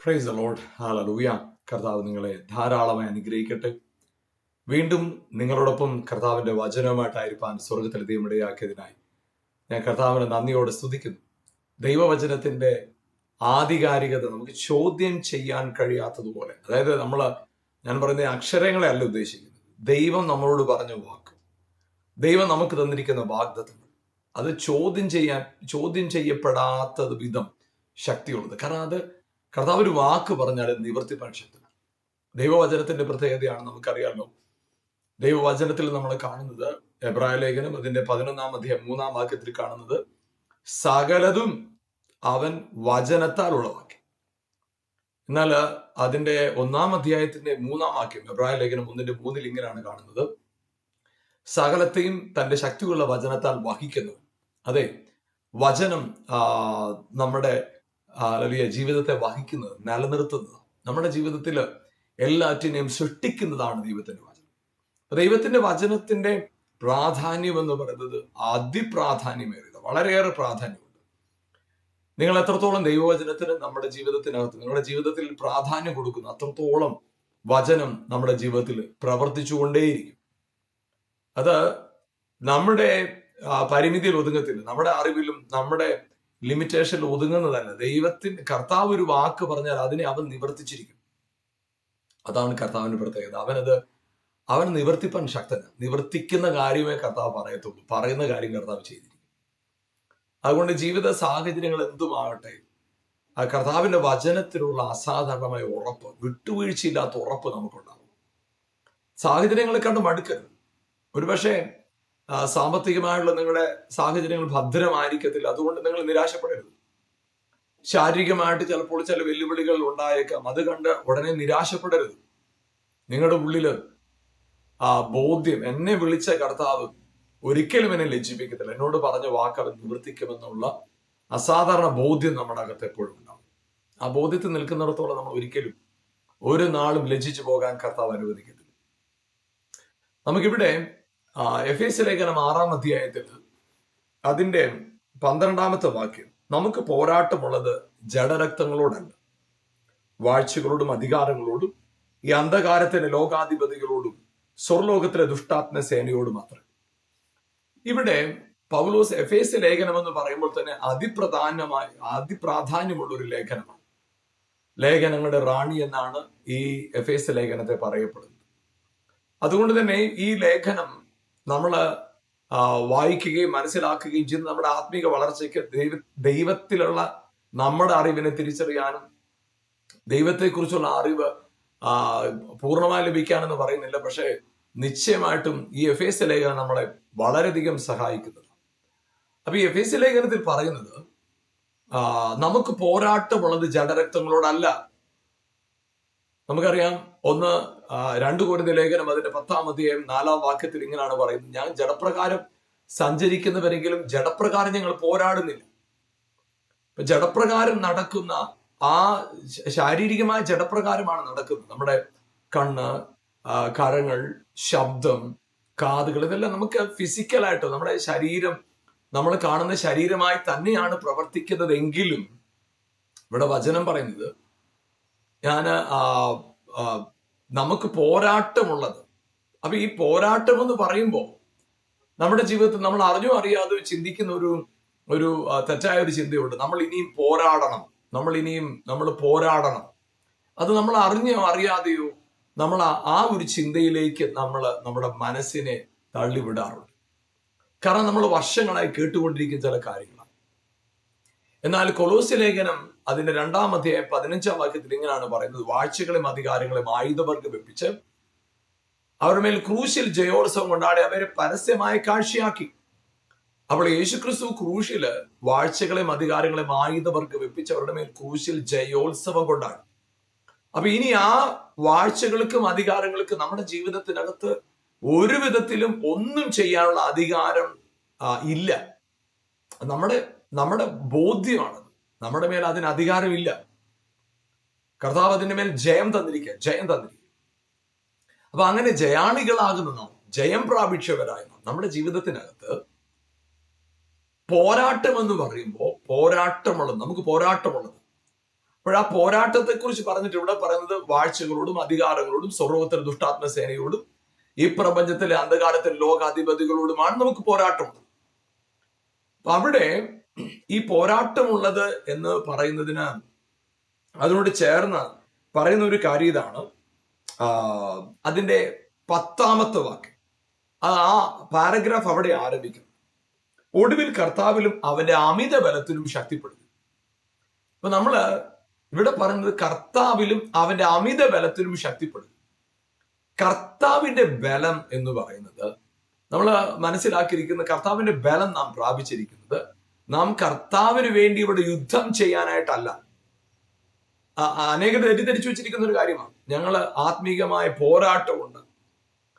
Praise the Lord. Hallelujah. കർത്താവ് നിങ്ങളെ ധാരാളമായി അനുഗ്രഹിക്കട്ടെ. വീണ്ടും നിങ്ങളോടൊപ്പം കർത്താവിന്റെ വചനവുമായിട്ടായിരിക്കാൻ സ്വർഗത്തിൽ ദൈവം ഇടയാക്കിയതിനായി ഞാൻ കർത്താവിനെ നന്ദിയോടെ സ്തുതിക്കുന്നു. ദൈവവചനത്തിന്റെ ആധികാരികത നമുക്ക് ചോദ്യം ചെയ്യാൻ കഴിയാത്തതുപോലെ, അതായത് ഞാൻ പറയുന്ന അക്ഷരങ്ങളെ അല്ല ഉദ്ദേശിക്കുന്നത്. ദൈവം നമ്മളോട് പറഞ്ഞ വാക്ക്, ദൈവം നമുക്ക് തന്നിരിക്കുന്ന വാഗ്ദത്തങ്ങൾ, അത് ചോദ്യം ചെയ്യപ്പെടാത്തത് വിധം ശക്തിയുള്ളത്. കാരണം അത് കർത്താവ് ഒരു വാക്ക് പറഞ്ഞാൽ നിവർത്തിപ്പാൻ ശക്തനാണ്. ദൈവവചനത്തിന്റെ പ്രത്യേകതയാണ് നമുക്കറിയാമല്ലോ. ദൈവവചനത്തിൽ നമ്മൾ കാണുന്നത്, എബ്രായ ലേഖനം അതിന്റെ 11-ാം അധ്യായം 3-ാം വാക്യത്തിൽ കാണുന്നത്, സകലതും അവൻ വചനത്താൽ ഉളവാക്കി. എന്നാൽ അതിന്റെ 1-ാം അധ്യായത്തിന്റെ 3-ാം വാക്യം, എബ്രായ ലേഖനം 1:3 ഇങ്ങനെയാണ് കാണുന്നത്, സകലത്തെയും തന്റെ ശക്തിയുള്ള വചനത്താൽ വഹിക്കുന്നു. അതെ, വചനം നമ്മുടെ ജീവിതത്തെ വഹിക്കുന്നത്, നിലനിർത്തുന്നത്, നമ്മുടെ ജീവിതത്തിൽ എല്ലാറ്റിനെയും സൃഷ്ടിക്കുന്നതാണ് ദൈവത്തിന്റെ വചനം. ദൈവത്തിന്റെ വചനത്തിന്റെ പ്രാധാന്യം എന്ന് പറയുന്നത് അതിപ്രാധാന്യമേറിയത്, വളരെയേറെ പ്രാധാന്യമുണ്ട്. നിങ്ങൾ എത്രത്തോളം ദൈവവചനത്തിന് നമ്മുടെ ജീവിതത്തിനകത്ത്, നിങ്ങളുടെ ജീവിതത്തിൽ പ്രാധാന്യം കൊടുക്കുന്നു, അത്രത്തോളം വചനം നമ്മുടെ ജീവിതത്തിൽ പ്രവർത്തിച്ചുകൊണ്ടേയിരിക്കും. അത് നമ്മുടെ പരിമിതിയിൽ ഒതുങ്ങത്തില്ല, നമ്മുടെ അറിവിലും നമ്മുടെ ലിമിറ്റേഷനിൽ ഒതുങ്ങുന്നതല്ല. കർത്താവ് ഒരു വാക്ക് പറഞ്ഞാൽ അതിനെ അവൻ നിവർത്തിച്ചിരിക്കും. അതാണ് കർത്താവിന്റെ പ്രത്യേകത. അവൻ നിവർത്തിപ്പാൻ ശക്തനാണ്. നിവർത്തിക്കുന്ന കാര്യമേ കർത്താവ് പറയത്തുള്ളൂ, പറയുന്ന കാര്യം കർത്താവ് ചെയ്തിരിക്കും. അതുകൊണ്ട് ജീവിത സാഹചര്യങ്ങൾ എന്തുമാകട്ടെ, ആ കർത്താവിന്റെ വചനത്തിലുള്ള അസാധാരണമായ ഉറപ്പ്, വിട്ടുവീഴ്ചയില്ലാത്ത ഉറപ്പ് നമുക്കുണ്ടാകും. സാഹചര്യങ്ങളെ കണ്ട് മടുക്കരുത്. ഒരുപക്ഷെ സാമ്പത്തികമായുള്ള നിങ്ങളുടെ സാഹചര്യങ്ങൾ ഭദ്രമായിരിക്കത്തില്ല, അതുകൊണ്ട് നിങ്ങൾ നിരാശപ്പെടരുത്. ശാരീരികമായിട്ട് ചിലപ്പോൾ ചില വെല്ലുവിളികൾ ഉണ്ടായേക്കാം, അത് കണ്ട് ഉടനെ നിരാശപ്പെടരുത്. നിങ്ങളുടെ ഉള്ളില് ബോധ്യം, എന്നെ വിളിച്ച കർത്താവ് ഒരിക്കലും എന്നെ ലജ്ജിപ്പിക്കത്തില്ല, എന്നോട് പറഞ്ഞ വാക്ക് അവൻ നിവർത്തിക്കുമെന്നുള്ള അസാധാരണ ബോധ്യം നമ്മുടെ അകത്ത് എപ്പോഴും ഉണ്ടാവും. ആ ബോധ്യത്തിൽ നിൽക്കുന്നിടത്തോളം നമ്മൾ ഒരിക്കലും ഒരു നാളും ലജ്ജിച്ചു പോകാൻ കർത്താവ് അനുവദിക്കത്തില്ല. നമുക്കിവിടെ എഫേസ്യ ലേഖനം 6-ാം അധ്യായത്തിൽ അതിന്റെ 12-ാമത്തെ വാക്യം, നമുക്ക് പോരാട്ടമുള്ളത് ജഡരക്തങ്ങളോടല്ല, വാഴ്ചകളോടും അധികാരങ്ങളോടും ഈ അന്ധകാരത്തിന്റെ ലോകാധിപതികളോടും സ്വർലോകത്തിലെ ദുഷ്ടാത്മ സേനയോടും മാത്രം. ഇവിടെ പൗലോസ് എഫേസ്യ ലേഖനം എന്ന് പറയുമ്പോൾ തന്നെ അതിപ്രാധാന്യമുള്ള ഒരു ലേഖനമാണ്. ലേഖനങ്ങളുടെ റാണി എന്നാണ് ഈ എഫേസ്യ ലേഖനത്തെ പറയപ്പെടുന്നത്. അതുകൊണ്ട് തന്നെ ഈ ലേഖനം നമ്മൾ വായിക്കുകയും മനസ്സിലാക്കുകയും ചെയ്ത് നമ്മുടെ ആത്മീക വളർച്ചയ്ക്ക്, ദൈവത്തിലുള്ള നമ്മുടെ അറിവിനെ തിരിച്ചറിയാനും ദൈവത്തെക്കുറിച്ചുള്ള അറിവ് പൂർണ്ണമായി ലഭിക്കാനെന്ന് പറയുന്നില്ല, പക്ഷെ നിശ്ചയമായിട്ടും ഈ എഫേസ്യ ലേഖനം നമ്മളെ വളരെയധികം സഹായിക്കുന്നത്. അപ്പൊ ഈ എഫേസ്യ ലേഖനത്തിൽ പറയുന്നത്, നമുക്ക് പോരാട്ടമുള്ളത് ജഡരക്തങ്ങളോടല്ല. നമുക്കറിയാം, 2 കൊരിന്ത്യർ ലേഖനം അതിന്റെ 10-ാം അധ്യായം 4-ാം വാക്യത്തിൽ ഇങ്ങനെയാണ് പറയുന്നത്, ഞാൻ ജഡപ്രകാരം സഞ്ചരിക്കുന്നവരെങ്കിലും ജഡപ്രകാരം ഞങ്ങൾ പോരാടുന്നില്ല. ഇപ്പൊ ജഡപ്രകാരം നടക്കുന്ന ശാരീരികമായ ജഡപ്രകാരമാണ് നടക്കുന്നത്. നമ്മുടെ കണ്ണ്, കരങ്ങൾ, ശബ്ദം, കാതുകൾ, ഇതെല്ലാം നമുക്ക് ഫിസിക്കലായിട്ട് നമ്മുടെ ശരീരം, നമ്മൾ കാണുന്ന ശരീരമായി തന്നെയാണ് പ്രവർത്തിക്കുന്നതെങ്കിലും ഇവിടെ വചനം പറയുന്നത്, നമുക്ക് പോരാട്ടമുള്ളത്. അപ്പൊ ഈ പോരാട്ടം എന്ന് പറയുമ്പോൾ നമ്മുടെ ജീവിതത്തിൽ നമ്മൾ അറിഞ്ഞോ അറിയാതെ ചിന്തിക്കുന്ന ഒരു തെറ്റായ ഒരു ചിന്തയുണ്ട്. നമ്മൾ പോരാടണം. അത് നമ്മൾ അറിഞ്ഞോ അറിയാതെയോ നമ്മൾ ആ ഒരു ചിന്തയിലേക്ക് നമ്മുടെ മനസ്സിനെ തള്ളിവിടാറുണ്ട്. കാരണം നമ്മൾ വർഷങ്ങളായി കേട്ടുകൊണ്ടിരിക്കുന്ന ചില കാര്യങ്ങളാണ്. എന്നാൽ കൊലോസ്യ ലേഖനം അതിന്റെ 2-ാം അധ്യായം 15-ാം വാക്യത്തിൽ ഇങ്ങനെയാണ് പറയുന്നത്, വാഴ്ചകളെയും അധികാരങ്ങളെയും ആയുധവർഗം വെപ്പിച്ച് അവരുടെ മേൽ ക്രൂശിൽ ജയോത്സവം കൊണ്ടാടി അവരെ പരസ്യമായ കാഴ്ചയാക്കി. അപ്പോൾ യേശുക്രിസ്തു ക്രൂശില് വാഴ്ചകളെയും അധികാരങ്ങളെയും ആയുധവർഗം വെപ്പിച്ച് അവരുടെ മേൽ ക്രൂശിൽ ജയോത്സവം കൊണ്ടാടി. അപ്പൊ ഇനി ആ വാഴ്ചകൾക്കും അധികാരങ്ങൾക്കും നമ്മുടെ ജീവിതത്തിനകത്ത് ഒരു വിധത്തിലും ഒന്നും ചെയ്യാനുള്ള അധികാരം ഇല്ല. നമ്മുടെ ബോധ്യമാണ്, നമ്മുടെ മേൽ അതിന് അധികാരമില്ല. കർത്താവ് അതിന്റെ മേൽ ജയം തന്നിരിക്കുക. അപ്പൊ അങ്ങനെ ജയാളികളാകുന്ന നാം, ജയം പ്രാപിച്ചവരായ നാം, നമ്മുടെ ജീവിതത്തിനകത്ത് പോരാട്ടം എന്ന് പറയുമ്പോൾ നമുക്ക് പോരാട്ടമുള്ളത് അപ്പോൾ ആ പോരാട്ടത്തെ കുറിച്ച് പറഞ്ഞിട്ട് ഇവിടെ പറയുന്നത് വാഴ്ചകളോടും അധികാരങ്ങളോടും സ്വർഗത്തിലെ ദുഷ്ടാത്മ സേനയോടും ഈ പ്രപഞ്ചത്തിലെ അന്ധകാരത്തിലെ ലോകാധിപതികളോടുമാണ് നമുക്ക് പോരാട്ടമുള്ളത്. അപ്പൊ അവിടെ ഈ പോരാട്ടമുള്ളത് എന്ന് പറയുന്നതിന് അതിനോട് ചേർന്ന് പറയുന്ന ഒരു കാര്യം ഇതാണ്. അതിന്റെ 10ാമത്തെ വാക്യം, ആ പാരഗ്രാഫ് അവിടെ ആരംഭിക്കും. ഒടുവിൽ കർത്താവിലും അവന്റെ അമിത ബലത്തിലും ശക്തിപ്പെടുന്നു. അപ്പൊ നമ്മള് ഇവിടെ പറയുന്നത് കർത്താവിലും അവന്റെ അമിത ബലത്തിലും ശക്തിപ്പെടുന്നു. കർത്താവിന്റെ ബലം എന്ന് പറയുന്നത് നമ്മൾ മനസ്സിലാക്കിയിരിക്കുന്ന കർത്താവിന്റെ ബലം നാം പ്രാപിച്ചിരിക്കുന്നത് നാം കർത്താവിന് വേണ്ടി ഇവിടെ യുദ്ധം ചെയ്യാനായിട്ടല്ല. അനേകം തെറ്റിദ്ധരിച്ചു വെച്ചിരിക്കുന്ന ഒരു കാര്യമാണ്. ഞങ്ങള് ആത്മീകമായ പോരാട്ടമുണ്ട്.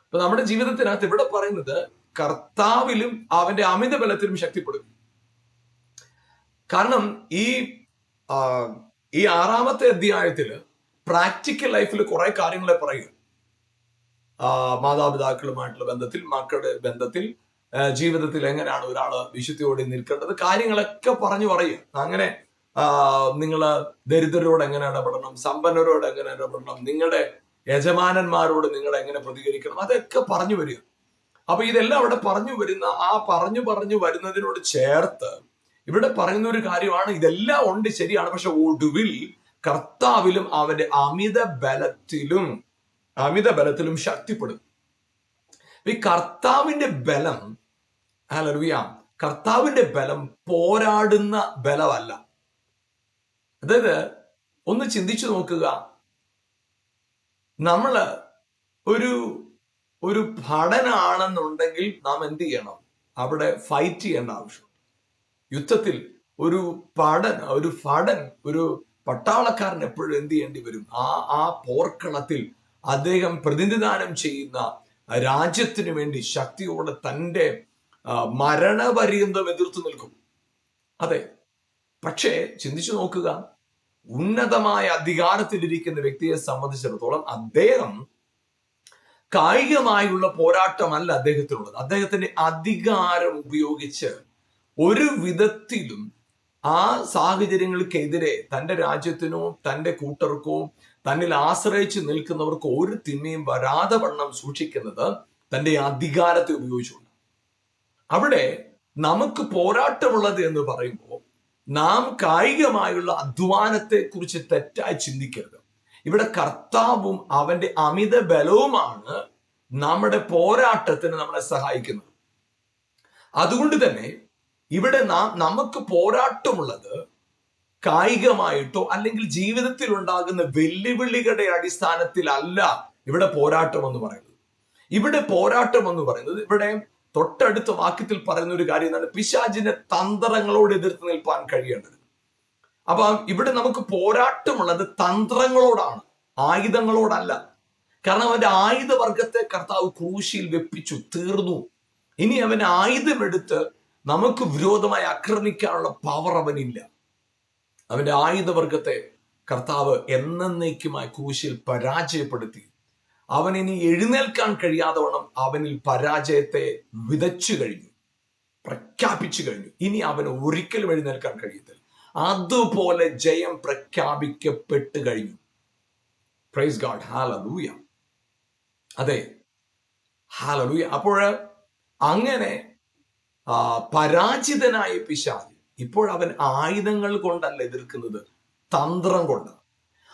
അപ്പൊ നമ്മുടെ ജീവിതത്തിനകത്ത് ഇവിടെ പറയുന്നത് കർത്താവിലും അവന്റെ അമിത ബലത്തിലും ശക്തിപ്പെടും. കാരണം ഈ 6ാമത്തെ അധ്യായത്തില് പ്രാക്ടിക്കൽ ലൈഫിൽ കുറെ കാര്യങ്ങളെ പറയുക. മാതാപിതാക്കളുമായിട്ടുള്ള ബന്ധത്തിൽ, മക്കളുടെ ബന്ധത്തിൽ, ജീവിതത്തിൽ എങ്ങനെയാണ് ഒരാള് വിശുദ്ധിയോടെ നിൽക്കേണ്ടത്, കാര്യങ്ങളൊക്കെ പറഞ്ഞു പറയുക. അങ്ങനെ നിങ്ങള് ദരിദ്രരോട് എങ്ങനെ ഇടപെടണം, സമ്പന്നരോട് എങ്ങനെ ഇടപെടണം, നിങ്ങളുടെ യജമാനന്മാരോട് നിങ്ങൾ എങ്ങനെ പ്രതികരിക്കണം, അതൊക്കെ പറഞ്ഞു വരിക. അപ്പൊ ഇതെല്ലാം അവിടെ പറഞ്ഞു വരുന്നതിനോട് ചേർത്ത് ഇവിടെ പറയുന്ന ഒരു കാര്യമാണ്, ഇതെല്ലാം ഉണ്ട്, ശരിയാണ്. പക്ഷെ ഒടുവിൽ കർത്താവിലും അവന്റെ അമിത ബലത്തിലും ശക്തിപ്പെടും. ഈ കർത്താവിന്റെ ബലം, ഹല്ലേലൂയ, കർത്താവിന്റെ ബലം പോരാടുന്ന ബലമല്ല. അതായത് ഒന്ന് ചിന്തിച്ചു നോക്കുക, നമ്മള് ഒരു ഭടനാണെന്നുണ്ടെങ്കിൽ നാം എന്ത് ചെയ്യണം? അവിടെ ഫൈറ്റ് ചെയ്യേണ്ട ആവശ്യം. യുദ്ധത്തിൽ ഒരു പട്ടാളക്കാരൻ എപ്പോഴും എന്ത് ചെയ്യേണ്ടി വരും? ആ പോർക്കളത്തിൽ അദ്ദേഹം പ്രതിനിധാനം ചെയ്യുന്ന രാജ്യത്തിനു വേണ്ടി ശക്തിയോടെ തൻ്റെ മരണപര്യന്തം എതിർത്തു നിൽക്കും. അതെ, പക്ഷേ ചിന്തിച്ചു നോക്കുക, ഉന്നതമായ അധികാരത്തിലിരിക്കുന്ന വ്യക്തിയെ സംബന്ധിച്ചിടത്തോളം അദ്ദേഹം കായികമായുള്ള പോരാട്ടമല്ല അദ്ദേഹത്തിനുള്ളത്. അദ്ദേഹത്തിന്റെ അധികാരം ഉപയോഗിച്ച് ഒരു വിധത്തിലും ആ സാഹചര്യങ്ങൾക്കെതിരെ തന്റെ രാജ്യത്തിനോ തന്റെ കൂട്ടർക്കോ തന്നിൽ ആശ്രയിച്ച് നിൽക്കുന്നവർക്കോ ഒരു തിന്മയും വരാതെ വണ്ണം സൂക്ഷിക്കുന്നത് തന്റെ അധികാരത്തെ ഉപയോഗിച്ചുകൊണ്ട്. അവിടെ നമുക്ക് പോരാട്ടമുള്ളത് എന്ന് പറയുമ്പോൾ നാം കായികമായുള്ള അധ്വാനത്തെ കുറിച്ച് തെറ്റായി ചിന്തിക്കരുത്. ഇവിടെ കർത്താവും അവന്റെ അമിത ബലവുമാണ് നമ്മുടെ പോരാട്ടത്തിന് നമ്മളെ സഹായിക്കുന്നത്. അതുകൊണ്ട് തന്നെ ഇവിടെ നമുക്ക് പോരാട്ടമുള്ളത് കായികമായിട്ടോ അല്ലെങ്കിൽ ജീവിതത്തിൽ ഉണ്ടാകുന്ന വെല്ലുവിളികളുടെ അടിസ്ഥാനത്തിലല്ല. ഇവിടെ പോരാട്ടം എന്ന് പറയുന്നത് ഇവിടെ തൊട്ടടുത്ത വാക്യത്തിൽ പറയുന്ന ഒരു കാര്യം എന്താണ്? പിശാചിന്റെ തന്ത്രങ്ങളോട് എതിർത്ത് നിൽപ്പാൻ കഴിയേണ്ടത്. അപ്പൊ ഇവിടെ നമുക്ക് പോരാട്ടമുള്ളത് തന്ത്രങ്ങളോടാണ്, ആയുധങ്ങളോടല്ല. കാരണം അവന്റെ ആയുധവർഗത്തെ കർത്താവ് ക്രൂശിൽ വെപ്പിച്ചു, തീർന്നു. ഇനി അവൻ ആയുധമെടുത്ത് നമുക്ക് വിരോധമായി ആക്രമിക്കാനുള്ള പവർ അവനില്ല. അവന്റെ ആയുധവർഗത്തെ കർത്താവ് എന്നേക്കുമായി ക്രൂശിൽ പരാജയപ്പെടുത്തി. അവൻ ഇനി എഴുന്നേൽക്കാൻ കഴിയാതെ വണ്ണം അവനിൽ പരാജയത്തെ വിതച്ചു കഴിഞ്ഞു, പ്രഖ്യാപിച്ചു കഴിഞ്ഞു. ഇനി അവന് ഒരിക്കലും എഴുന്നേൽക്കാൻ കഴിയത്തില്ല. അതുപോലെ ജയം പ്രഖ്യാപിക്കപ്പെട്ടു കഴിഞ്ഞു. Praise God, hallelujah. അതെ, ഹല്ലേലൂയ. അപ്പോൾ അങ്ങനെ പരാജിതനായ പിശാച് ഇപ്പോൾ അവൻ ആയുധങ്ങൾ കൊണ്ടല്ല എതിർക്കുന്നത്, തന്ത്രം കൊണ്ടാണ്.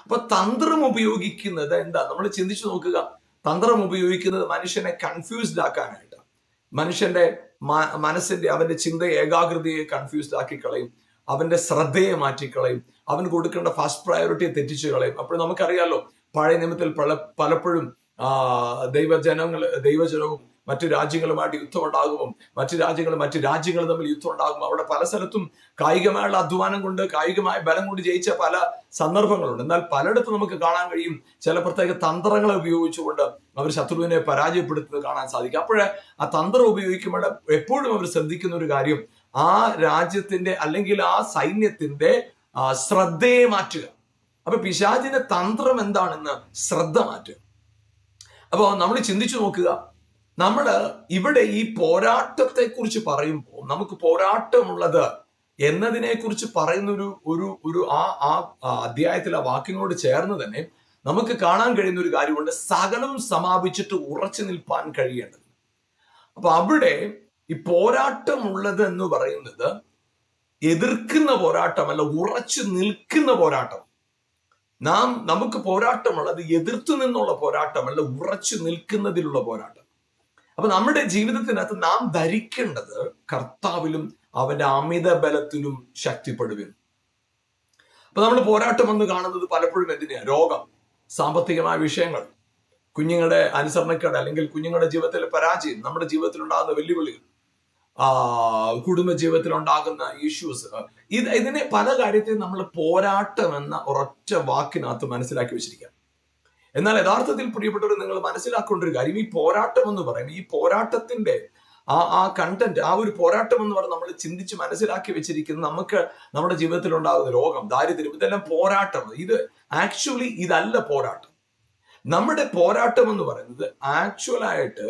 അപ്പൊ തന്ത്രം ഉപയോഗിക്കുന്നത് എന്താ? നമ്മൾ ചിന്തിച്ചു നോക്കുക. തന്ത്രം ഉപയോഗിക്കുന്നത് മനുഷ്യനെ കൺഫ്യൂസ്ഡ് ആക്കാനായിട്ടാണ്. മനുഷ്യന്റെ മനസ്സിന്റെ, അവന്റെ ചിന്ത ഏകാഗ്രതയെ കൺഫ്യൂസ്ഡ് ആക്കി കളയും, അവന്റെ ശ്രദ്ധയെ മാറ്റിക്കളയും, അവൻ കൊടുക്കേണ്ട ഫസ്റ്റ് പ്രയോറിറ്റിയെ തെറ്റിച്ചു കളയും. അപ്പോൾ നമുക്കറിയാലോ, പഴയ നിയമത്തിൽ പലപ്പോഴും ദൈവജനവും മറ്റു രാജ്യങ്ങളുമായിട്ട് യുദ്ധം ഉണ്ടാകുമ്പോൾ, മറ്റു രാജ്യങ്ങൾ തമ്മിൽ യുദ്ധം ഉണ്ടാകുമ്പോൾ അവിടെ പല സ്ഥലത്തും കായികമായുള്ള അധ്വാനം കൊണ്ട്, കായികമായ ബലം കൊണ്ട് ജയിച്ച പല സന്ദർഭങ്ങളുണ്ട്. എന്നാൽ പലയിടത്തും നമുക്ക് കാണാൻ കഴിയും ചില പ്രത്യേക തന്ത്രങ്ങളെ ഉപയോഗിച്ചുകൊണ്ട് അവർ ശത്രുവിനെ പരാജയപ്പെടുത്തുന്നത് കാണാൻ സാധിക്കും. അപ്പോഴേ ആ തന്ത്രം ഉപയോഗിക്കുമ്പോൾ എപ്പോഴും അവർ ശ്രദ്ധിക്കുന്ന ഒരു കാര്യം, ആ രാജ്യത്തിന്റെ അല്ലെങ്കിൽ ആ സൈന്യത്തിന്റെ ശ്രദ്ധയെ മാറ്റുക. അപ്പൊ പിശാചിന്റെ തന്ത്രം എന്താണെന്ന് ശ്രദ്ധ മാറ്റുക. അപ്പൊ നമ്മൾ ചിന്തിച്ചു നോക്കുക, നമ്മള് ഇവിടെ ഈ പോരാട്ടത്തെ കുറിച്ച് പറയുമ്പോൾ നമുക്ക് പോരാട്ടമുള്ളത് എന്നതിനെ കുറിച്ച് പറയുന്ന ഒരു ഒരു ഒരു ആ ആ അധ്യായത്തിലെ വാക്യങ്ങളോട് ചേർന്ന് തന്നെ നമുക്ക് കാണാൻ കഴിയുന്ന ഒരു കാര്യമുണ്ട്, സകലവും സമാപിച്ചിട്ട് ഉറച്ചു നിൽപ്പാൻ കഴിയേണ്ടത്. അപ്പൊ അവിടെ ഈ പോരാട്ടമുള്ളത് എന്ന് പറയുന്നത് എതിർക്കുന്ന പോരാട്ടമല്ല, ഉറച്ചു നിൽക്കുന്ന പോരാട്ടം. നമുക്ക് പോരാട്ടമുള്ളത് എതിർത്തു നിന്നുള്ള പോരാട്ടമല്ല, ഉറച്ചു നിൽക്കുന്നതിലുള്ള പോരാട്ടം. അപ്പൊ നമ്മുടെ ജീവിതത്തിനകത്ത് നാം ധരിക്കേണ്ടത് കർത്താവിലും അവന്റെ അമിത ബലത്തിലും ശക്തിപ്പെടുവിൻ. അപ്പൊ നമ്മൾ പോരാട്ടം എന്ന് കാണുന്നത് പലപ്പോഴും എന്തിനാ? രോഗം, സാമ്പത്തികമായ വിഷയങ്ങൾ, കുഞ്ഞുങ്ങളുടെ അനുസരണക്കേട്, അല്ലെങ്കിൽ കുഞ്ഞുങ്ങളുടെ ജീവിതത്തിലെ പരാജയം, നമ്മുടെ ജീവിതത്തിൽ ഉണ്ടാകുന്ന വെല്ലുവിളികൾ, കുടുംബ ജീവിതത്തിൽ ഉണ്ടാകുന്ന ഇഷ്യൂസ്, ഇതിനെ പല കാര്യത്തെയും നമ്മൾ പോരാട്ടം എന്ന ഒരൊറ്റ വാക്കിനകത്ത് മനസ്സിലാക്കി വെച്ചിരിക്കുക. എന്നാൽ യഥാർത്ഥത്തിൽ പ്രിയപ്പെട്ടവർ, നിങ്ങൾ മനസ്സിലാക്കേണ്ട ഒരു കാര്യം, ഈ പോരാട്ടം എന്ന് പറയും, ഈ പോരാട്ടത്തിന്റെ ആ കണ്ടന്റ്, ആ ഒരു പോരാട്ടം എന്ന് പറഞ്ഞാൽ നമ്മൾ ചിന്തിച്ച് മനസ്സിലാക്കി വെച്ചിരിക്കുന്നത് നമുക്ക് നമ്മുടെ ജീവിതത്തിൽ ഉണ്ടാകുന്ന രോഗം, ദാരിദ്ര്യം, ഇതെല്ലാം പോരാട്ടം. ഇത് ആക്ച്വലി ഇതല്ല പോരാട്ടം. നമ്മുടെ പോരാട്ടം എന്ന് പറയുന്നത് ആക്ച്വലായിട്ട്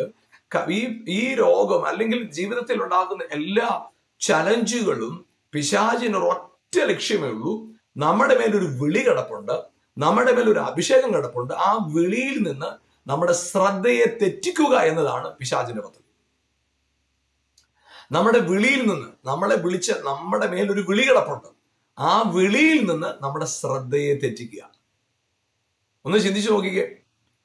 ഈ രോഗം അല്ലെങ്കിൽ ജീവിതത്തിൽ ഉണ്ടാകുന്ന എല്ലാ ചലഞ്ചുകളും പിശാചിന് ഒരൊറ്റ ലക്ഷ്യമേ ഉള്ളൂ, നമ്മുടെ മേലൊരു വിളി കിടപ്പുണ്ട്, നമ്മുടെ മേലൊരു അഭിഷേകം കിടപ്പുണ്ട്. ആ വിളിയിൽ നിന്ന് നമ്മുടെ ശ്രദ്ധയെ തെറ്റിക്കുക എന്നതാണ് പിശാചിന്റെ പദ്ധതി. നമ്മുടെ വിളിയിൽ നിന്ന്, നമ്മളെ വിളിച്ച നമ്മുടെ മേലൊരു വിളി കിടപ്പുണ്ട്, ആ വിളിയിൽ നിന്ന് നമ്മുടെ ശ്രദ്ധയെ തെറ്റിക്കുക. ഒന്ന് ചിന്തിച്ചു നോക്കിക്കേ,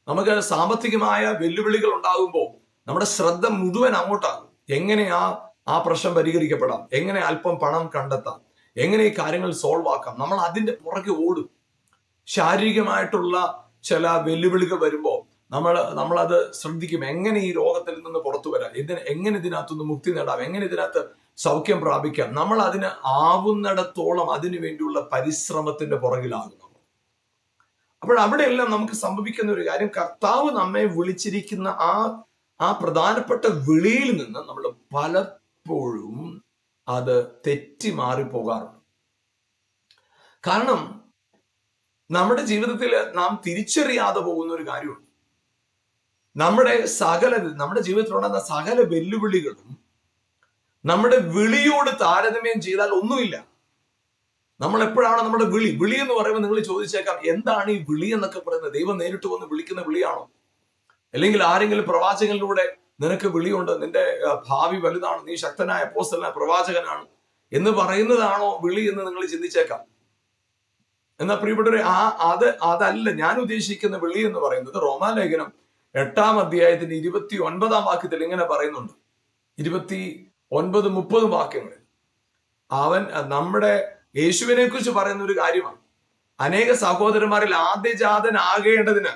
നമുക്ക് സാമ്പത്തികമായ വെല്ലുവിളികൾ ഉണ്ടാകുമ്പോൾ നമ്മുടെ ശ്രദ്ധ മുഴുവൻ അങ്ങോട്ടാകും. എങ്ങനെ ആ പ്രശ്നം പരിഹരിക്കപ്പെടാം, എങ്ങനെ അല്പം പണം കണ്ടെത്താം, എങ്ങനെ ഈ കാര്യങ്ങൾ സോൾവ് ആക്കാം, നമ്മൾ അതിന്റെ പുറകെ ഓടും. ശാരീരികമായിട്ടുള്ള ചില വെല്ലുവിളികൾ വരുമ്പോൾ നമ്മളത് ശ്രദ്ധിക്കും, എങ്ങനെ ഈ രോഗത്തിൽ നിന്ന് പുറത്തു വരാം, എങ്ങനെ ഇതിനകത്തുനിന്ന് മുക്തി നേടാം, എങ്ങനെ ഇതിനകത്ത് സൗഖ്യം പ്രാപിക്കാം. നമ്മൾ അതിന് ആവുന്നിടത്തോളം അതിനു വേണ്ടിയുള്ള പരിശ്രമത്തിന്റെ പുറകിലാകും. അപ്പോൾ അവിടെയെല്ലാം നമുക്ക് സംഭവിക്കുന്ന ഒരു കാര്യം, കർത്താവ് നമ്മെ വിളിച്ചിരിക്കുന്ന ആ പ്രധാനപ്പെട്ട വിളിയിൽ നിന്ന് നമ്മൾ പലപ്പോഴും അത് തെറ്റി മാറിപ്പോകാറുണ്ട്. കാരണം നമ്മുടെ ജീവിതത്തിൽ നാം തിരിച്ചറിയാതെ പോകുന്ന ഒരു കാര്യമുണ്ട്. നമ്മുടെ ജീവിതത്തിലുണ്ടാകുന്ന സകല വെല്ലുവിളികളും നമ്മുടെ വിളിയോട് താരതമ്യം ചെയ്താൽ ഒന്നുമില്ല. നമ്മൾ എപ്പോഴാണ് നമ്മുടെ വിളി എന്ന് പറയുമ്പോൾ നിങ്ങൾ ചോദിച്ചേക്കാം, എന്താണ് ഈ വിളി എന്നൊക്കെ പറയുന്നത്? ദൈവം നേരിട്ട് വന്ന് വിളിക്കുന്ന വിളിയാണോ? അല്ലെങ്കിൽ ആരെങ്കിലും പ്രവാചകനിലൂടെ നിനക്ക് വിളിയുണ്ട്, നിന്റെ ഭാവി വലുതാണ്, നീ ശക്തനായ അപ്പോസ്തലനായ പ്രവാചകനാണ് എന്ന് പറയുന്നതാണോ വിളി എന്ന് നിങ്ങൾ ചിന്തിച്ചേക്കാം. എന്നാൽ പ്രിയപ്പെട്ടവരെ, അതല്ല ഞാൻ ഉദ്ദേശിക്കുന്ന വിളി എന്ന് പറയുന്നത്. റോമാലേഖനം 8-ാം അധ്യായത്തിന്റെ 29-ാം വാക്യത്തിൽ ഇങ്ങനെ പറയുന്നുണ്ട്, 29-30 വാക്യങ്ങളിൽ നമ്മുടെ യേശുവിനെ കുറിച്ച് പറയുന്ന ഒരു കാര്യമാണ്. അനേക സഹോദരന്മാരിൽ ആദ്യജാതനാകേണ്ടതിന്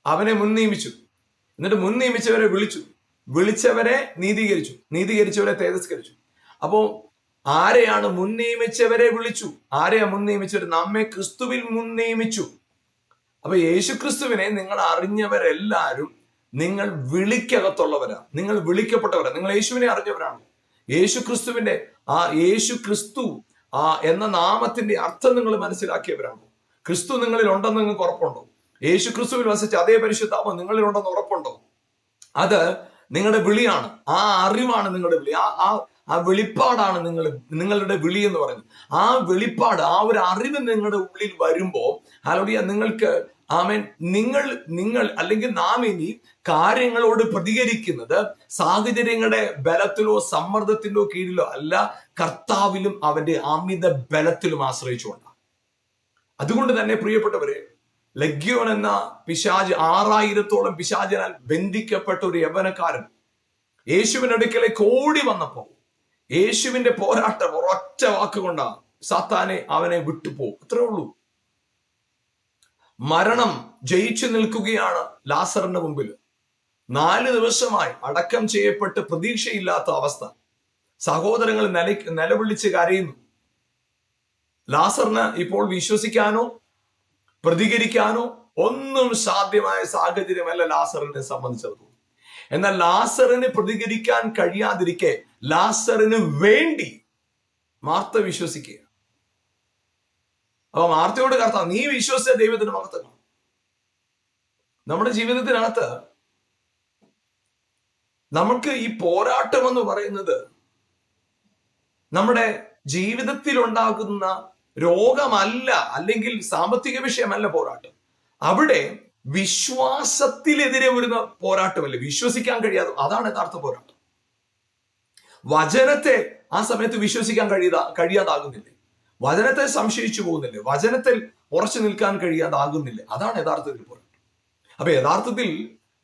അവനെ മുൻ നിയമിച്ചു, എന്നിട്ട് മുൻ നിയമിച്ചവരെ വിളിച്ചു, വിളിച്ചവരെ നീതീകരിച്ചു, നീതീകരിച്ചവരെ തേജസ്കരിച്ചു. അപ്പോ ആരെയാണ് മുൻ നിയമിച്ചവരെ വിളിച്ചു? ആരെയാ മുൻ നിയമിച്ചവർ? നമ്മെ ക്രിസ്തുവിൽ മുൻ നിയമിച്ചു. അപ്പൊ യേശു ക്രിസ്തുവിനെ നിങ്ങൾ അറിഞ്ഞവരെല്ലാരും നിങ്ങൾ വിളിക്കകത്തുള്ളവരാ, നിങ്ങൾ വിളിക്കപ്പെട്ടവരാ, നിങ്ങൾ യേശുവിനെ അറിഞ്ഞവരാണ്. യേശു ക്രിസ്തുവിന്റെ യേശു ക്രിസ്തു എന്ന നാമത്തിന്റെ അർത്ഥം നിങ്ങൾ മനസ്സിലാക്കിയവരാണ്. ക്രിസ്തു നിങ്ങളിൽ ഉണ്ടെന്ന് നിങ്ങൾക്ക് ഉറപ്പുണ്ടോ? യേശു ക്രിസ്തുവിൽ വസിച്ച അതേ പരിശുദ്ധാത്മ നിങ്ങളിൽ ഉണ്ടെന്ന് ഉറപ്പുണ്ടോ? അത് നിങ്ങളുടെ വിളിയാണ്, ആ അറിവാണ് നിങ്ങളുടെ വിളി, ആ വെളിപ്പാടാണ് നിങ്ങളുടെ വിളി എന്ന് പറയുന്നത്. ആ വെളിപ്പാട്, ആ ഒരു അറിവ് നിങ്ങളുടെ ഉള്ളിൽ വരുമ്പോ ഹല്ലേലൂയ, നിങ്ങൾക്ക് ആമേൻ, നിങ്ങൾ അല്ലെങ്കിൽ നാം ഇനി കാര്യങ്ങളോട് പ്രതികരിക്കുന്നത് സാഹചര്യങ്ങളുടെ ബലത്തിലോ സമ്മർദ്ദത്തിലോ കീഴിലോ അല്ല, കർത്താവിലും അവന്റെ അമിത ബലത്തിലും ആശ്രയിച്ചുകൊണ്ടാണ്. അതുകൊണ്ട് തന്നെ പ്രിയപ്പെട്ടവരെ, ലഗ്യോൻ എന്ന പിശാച് 6000-ഓളം പിശാചിനാൽ ബന്ധിക്കപ്പെട്ട ഒരു യവനക്കാരൻ യേശുവിന്റെ അടുക്കലേക്ക് ഓടി വന്നപ്പോ യേശുവിന്റെ പോരാട്ടം ഒരൊറ്റ വാക്കുകൊണ്ടാണ്, സാത്താനെ അവനെ വിട്ടുപോകും. അത്രേ ഉള്ളൂ. മരണം ജയിച്ചു നിൽക്കുകയാണ് ലാസറിന്റെ മുമ്പിൽ. 4 ദിവസമായി അടക്കം ചെയ്യപ്പെട്ട് പ്രതീക്ഷയില്ലാത്ത അവസ്ഥ. സഹോദരങ്ങൾ നിലവിളിച്ച് കരയുന്നു. ലാസറിന് ഇപ്പോൾ വിശ്വസിക്കാനോ പ്രതികരിക്കാനോ ഒന്നും സാധ്യമായ സാഹചര്യമല്ല ലാസറിനെ സംബന്ധിച്ചിടത്തോളം. എന്നാൽ ലാസറിന് പ്രതികരിക്കാൻ കഴിയാതിരിക്കെ ലാസറിന് വേണ്ടി മാർത്ത വിശ്വസിക്കുക. അപ്പൊ മാർത്തയോട് കർത്താവ്, നീ വിശ്വസിച്ച ദൈവത്തിന്റെ മഹത്വം. നമ്മുടെ ജീവിതത്തിനകത്ത് നമുക്ക് ഈ പോരാട്ടം എന്ന് പറയുന്നത് നമ്മുടെ ജീവിതത്തിൽ ഉണ്ടാകുന്ന രോഗമല്ല, അല്ലെങ്കിൽ സാമ്പത്തിക വിഷയമല്ല പോരാട്ടം. അവിടെ വിശ്വാസത്തിനെതിരെ വരുന്ന പോരാട്ടമല്ലേ, വിശ്വസിക്കാൻ കഴിയാതെ, അതാണ് യഥാർത്ഥ പോരാട്ടം. വചനത്തെ ആ സമയത്ത് വിശ്വസിക്കാൻ കഴിയാതാകുന്നില്ലേ, വചനത്തെ സംശയിച്ചു പോകുന്നില്ലേ, വചനത്തിൽ ഉറച്ചു നിൽക്കാൻ കഴിയാതാകുന്നില്ലേ, അതാണ് യഥാർത്ഥത്തിൽ പോരാട്ടം. അപ്പൊ യഥാർത്ഥത്തിൽ